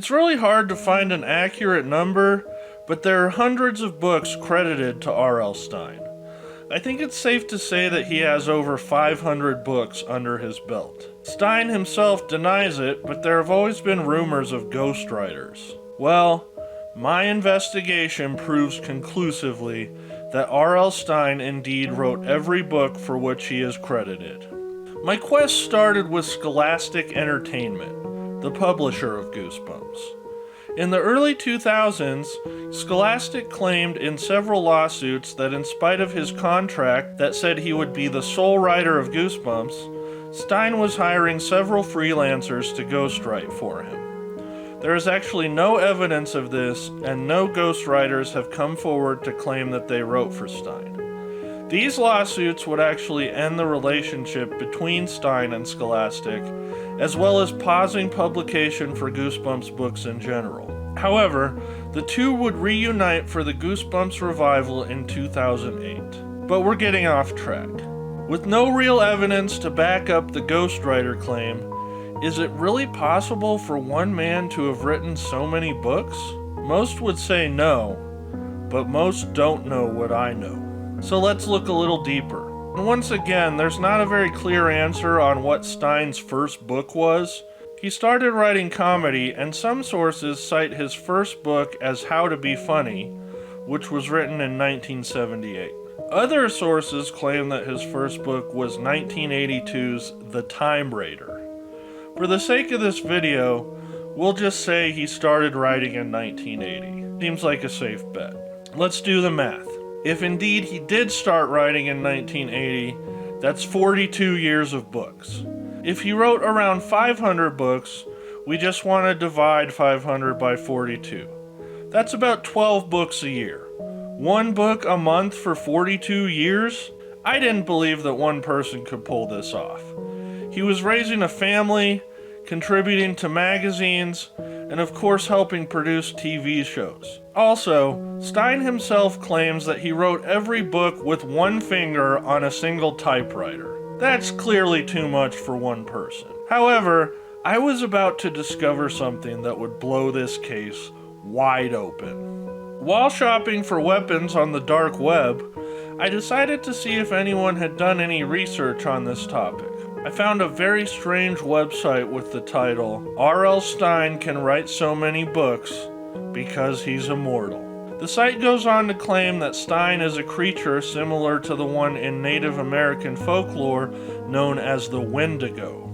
It's really hard to find an accurate number, but there are hundreds of books credited to R.L. Stine. I think it's safe to say that he has over 500 books under his belt. Stine himself denies it, but there have always been rumors of ghostwriters. Well, my investigation proves conclusively that R.L. Stine indeed wrote every book for which he is credited. My quest started with Scholastic Entertainment, the publisher of Goosebumps. In the early 2000s, Scholastic claimed in several lawsuits that in spite of his contract that said he would be the sole writer of Goosebumps, Stine was hiring several freelancers to ghostwrite for him. There is actually no evidence of this, and no ghostwriters have come forward to claim that they wrote for Stine. These lawsuits would actually end the relationship between Stine and Scholastic, as well as pausing publication for Goosebumps books in general. However, the two would reunite for the Goosebumps revival in 2008. But we're getting off track. With no real evidence to back up the ghostwriter claim, is it really possible for one man to have written so many books? Most would say no, but most don't know what I know. So let's look a little deeper. And once again, there's not a very clear answer on what Stine's first book was. He started writing comedy, and some sources cite his first book as How to Be Funny, which was written in 1978. Other sources claim that his first book was 1982's The Time Raider. For the sake of this video, we'll just say he started writing in 1980. Seems like a safe bet. Let's do the math. If indeed he did start writing in 1980, that's 42 years of books. If he wrote around 500 books, we just want to divide 500 by 42. That's about 12 books a year. One book a month for 42 years? I didn't believe that one person could pull this off. He was raising a family, contributing to magazines, and of course helping produce TV shows. Also, Stine himself claims that he wrote every book with one finger on a single typewriter. That's clearly too much for one person. However, I was about to discover something that would blow this case wide open. While shopping for weapons on the dark web, I decided to see if anyone had done any research on this topic. I found a very strange website with the title, R.L. Stine Can Write So Many Books Because He's Immortal. The site goes on to claim that Stine is a creature similar to the one in Native American folklore known as the Wendigo.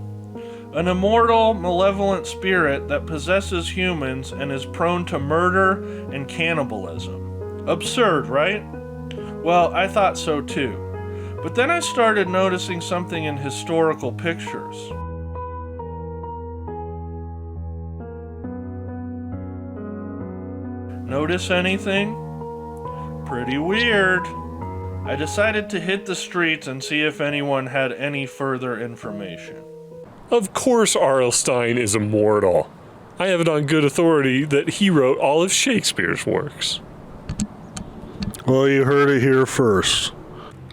An immortal, malevolent spirit that possesses humans and is prone to murder and cannibalism. Absurd, right? Well, I thought so too. But then I started noticing something in historical pictures. Notice anything? Pretty weird. I decided to hit the streets and see if anyone had any further information. Of course R.L. Stine is immortal. I have it on good authority that he wrote all of Shakespeare's works. Well, you heard it here first.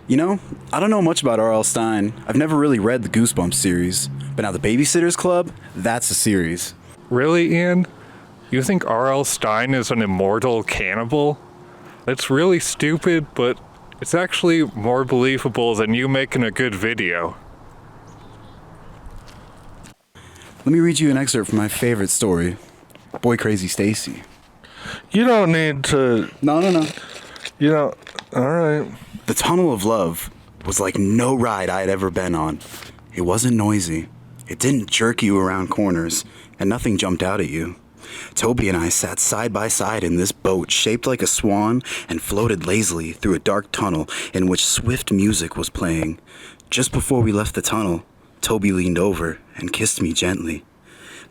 You know, I don't know much about R.L. Stine. I've never really read the Goosebumps series. But now the Babysitter's Club, that's a series. Really, Ian? You think R.L. Stine is an immortal cannibal? It's really stupid, but it's actually more believable than you making a good video. Let me read you an excerpt from my favorite story, Boy Crazy Stacy. You don't need to... No. You know, alright. The Tunnel of Love was like no ride I had ever been on. It wasn't noisy. It didn't jerk you around corners, and nothing jumped out at you. Toby and I sat side by side in this boat shaped like a swan and floated lazily through a dark tunnel in which swift music was playing. Just before we left the tunnel, Toby leaned over and kissed me gently.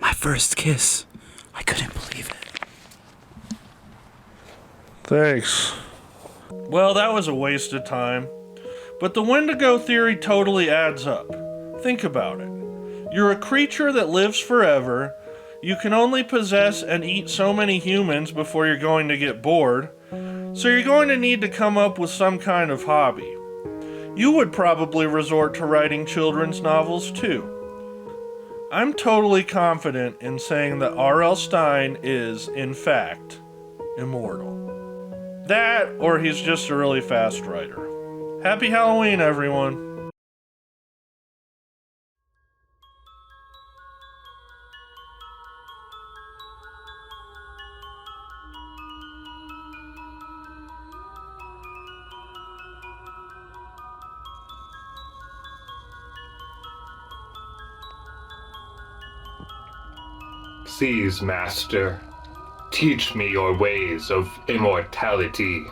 My first kiss. I couldn't believe it. Thanks. Well, that was a waste of time. But the Wendigo theory totally adds up. Think about it. You're a creature that lives forever. You can only possess and eat so many humans before you're going to get bored. So you're going to need to come up with some kind of hobby. You would probably resort to writing children's novels too. I'm totally confident in saying that R.L. Stine is, in fact, immortal. That, or he's just a really fast writer. Happy Halloween, everyone! Please, Master, teach me your ways of immortality.